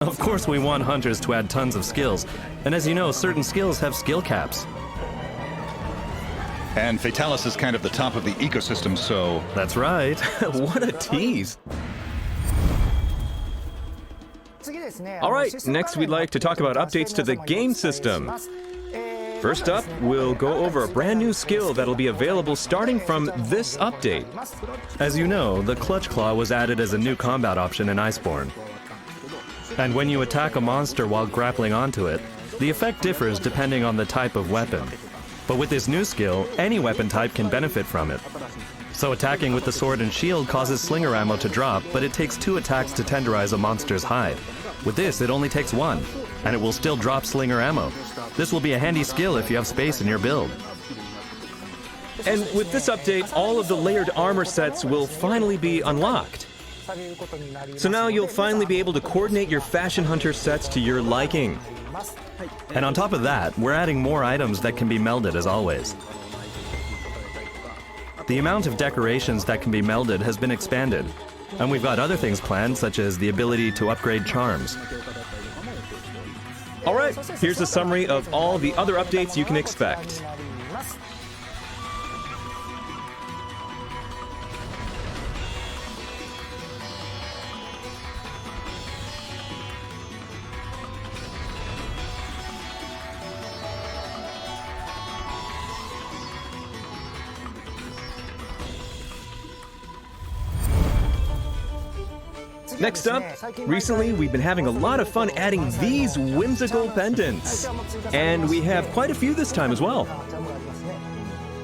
Of course we want hunters to add tons of skills, and as you know, certain skills have skill caps. And Fatalis is kind of the top of the ecosystem, so... That's right. What a tease. All right, next we'd like to talk about updates to the game system. First up, we'll go over a brand new skill that'll be available starting from this update. As you know, the Clutch Claw was added as a new combat option in Iceborne. And when you attack a monster while grappling onto it, the effect differs depending on the type of weapon. But with this new skill, any weapon type can benefit from it. So attacking with the sword and shield causes slinger ammo to drop, but it takes 2 attacks to tenderize a monster's hide. With this, it only takes 1, and it will still drop slinger ammo. This will be a handy skill if you have space in your build. And with this update, all of the layered armor sets will finally be unlocked. So now you'll finally be able to coordinate your Fashion Hunter sets to your liking. And on top of that, we're adding more items that can be melded as always. The amount of decorations that can be melded has been expanded, and we've got other things planned, such as the ability to upgrade charms. All right, here's a summary of all the other updates you can expect. Next up, recently we've been having a lot of fun adding these whimsical pendants. And we have quite a few this time as well.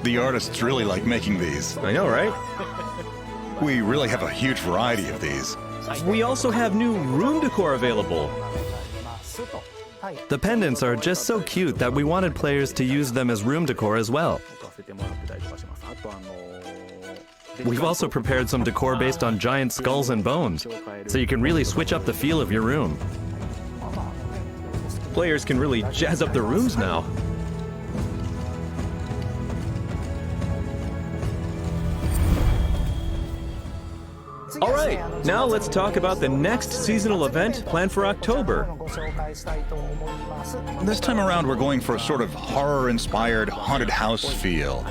The artists really like making these. I know, right? We really have a huge variety of these. We also have new room decor available. The pendants are just so cute that we wanted players to use them as room decor as well. We've also prepared some decor based on giant skulls and bones, so you can really switch up the feel of your room. Players can really jazz up their rooms now. All right, now let's talk about the next seasonal event planned for October. This time around, we're going for a sort of horror-inspired haunted house feel.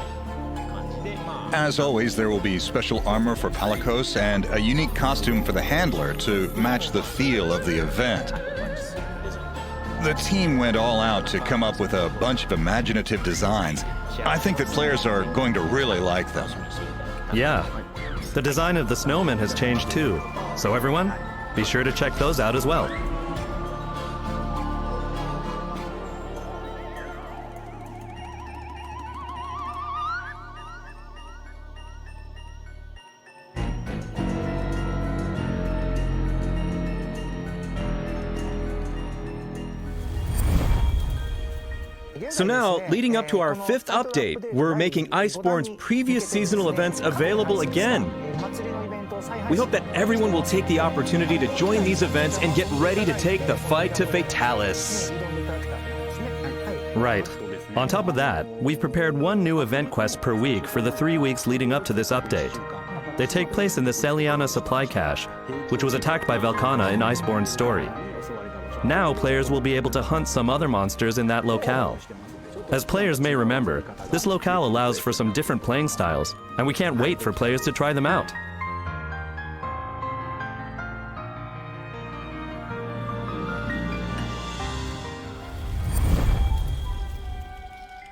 As always, there will be special armor for Palikos and a unique costume for the handler to match the feel of the event. The team went all out to come up with a bunch of imaginative designs. I think that players are going to really like them. Yeah, the design of the snowman has changed too, so everyone, be sure to check those out as well. So now, leading up to our 5th update, we're making Iceborne's previous seasonal events available again. We hope that everyone will take the opportunity to join these events and get ready to take the fight to Fatalis. Right. On top of that, we've prepared 1 new event quest per week for the 3 weeks leading up to this update. They take place in the Celiana supply cache, which was attacked by Velkhana in Iceborne's story. Now players will be able to hunt some other monsters in that locale. As players may remember, this locale allows for some different playing styles, and we can't wait for players to try them out.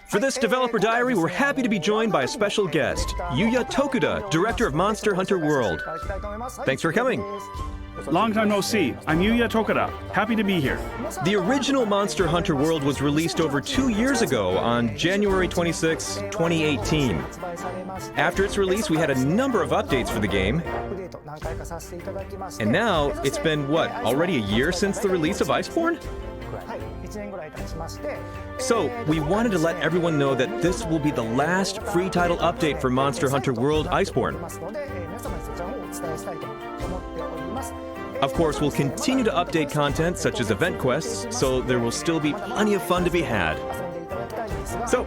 For this developer diary, we're happy to be joined by a special guest, Yuya Tokuda, director of Monster Hunter World. Thanks for coming. Long time no see. I'm Yuya Tokuda. Happy to be here. The original Monster Hunter World was released over 2 years ago on January 26, 2018. After its release, we had a number of updates for the game. And now, it's been, what, already a year since the release of Iceborne? So, we wanted to let everyone know that this will be the last free title update for Monster Hunter World Iceborne. Of course, we'll continue to update content such as event quests, so there will still be plenty of fun to be had. So,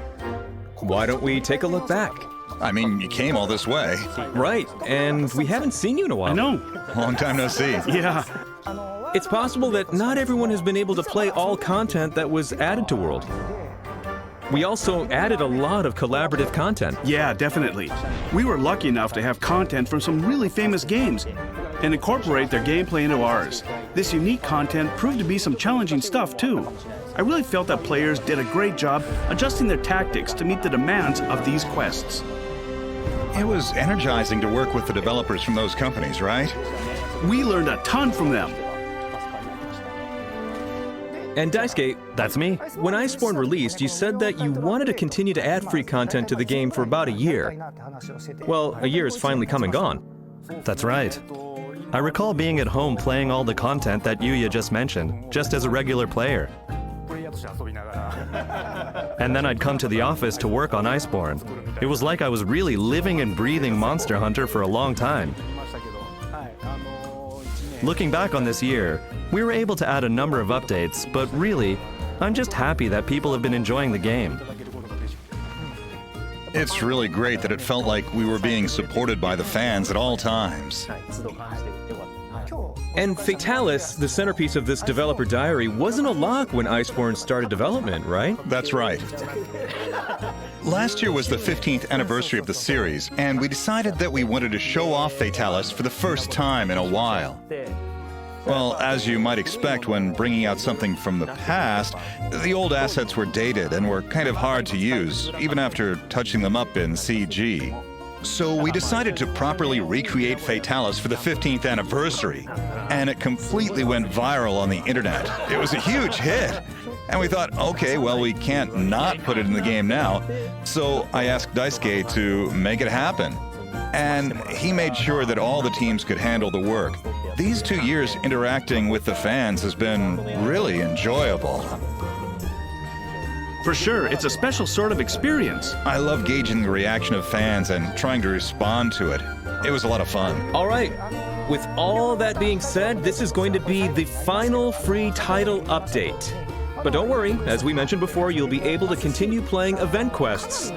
why don't we take a look back? I mean, you came all this way. Right, and we haven't seen you in a while. I know. Long time no see. Yeah. it's possible that not everyone has been able to play all content that was added to World. We also added a lot of collaborative content. Yeah, definitely. We were lucky enough to have content from some really famous games and incorporate their gameplay into ours. This unique content proved to be some challenging stuff too. I really felt that players did a great job adjusting their tactics to meet the demands of these quests. It was energizing to work with the developers from those companies, right? We learned a ton from them. And Daisuke, That's me. when Iceborne released, you said that you wanted to continue to add free content to the game for about a year. Well, a year has finally come and gone. That's right. I recall being at home playing all the content that Yuya just mentioned, just as a regular player. And then I'd come to the office to work on Iceborne. It was like I was really living and breathing Monster Hunter for a long time. Looking back on this year, we were able to add a number of updates, but really, I'm just happy that people have been enjoying the game. It's really great that it felt like we were being supported by the fans at all times. And Fatalis, the centerpiece of this developer diary, wasn't a lock when Iceborne started development, right? That's right. Last year was the 15th anniversary of the series, and we decided that we wanted to show off Fatalis for the first time in a while. Well, as you might expect when bringing out something from the past, the old assets were dated and were kind of hard to use, even after touching them up in CG. So we decided to properly recreate Fatalis for the 15th anniversary, and it completely went viral on the internet. It was a huge hit. And we thought, okay, well, we can't not put it in the game now. So I asked Daisuke to make it happen. And he made sure that all the teams could handle the work. These 2 years interacting with the fans has been really enjoyable. For sure, it's a special sort of experience. I love gauging the reaction of fans and trying to respond to it. It was a lot of fun. All right, with all that being said, this is going to be the final free title update. But don't worry, as we mentioned before, you'll be able to continue playing event quests.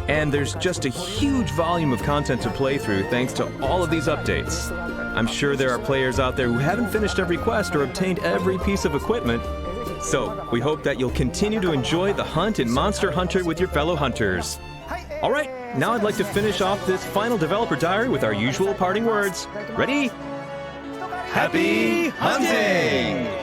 And there's just a huge volume of content to play through thanks to all of these updates. I'm sure there are players out there who haven't finished every quest or obtained every piece of equipment. So, we hope that you'll continue to enjoy the hunt in Monster Hunter with your fellow hunters. All right, now I'd like to finish off this final developer diary with our usual parting words. Ready? Happy hunting!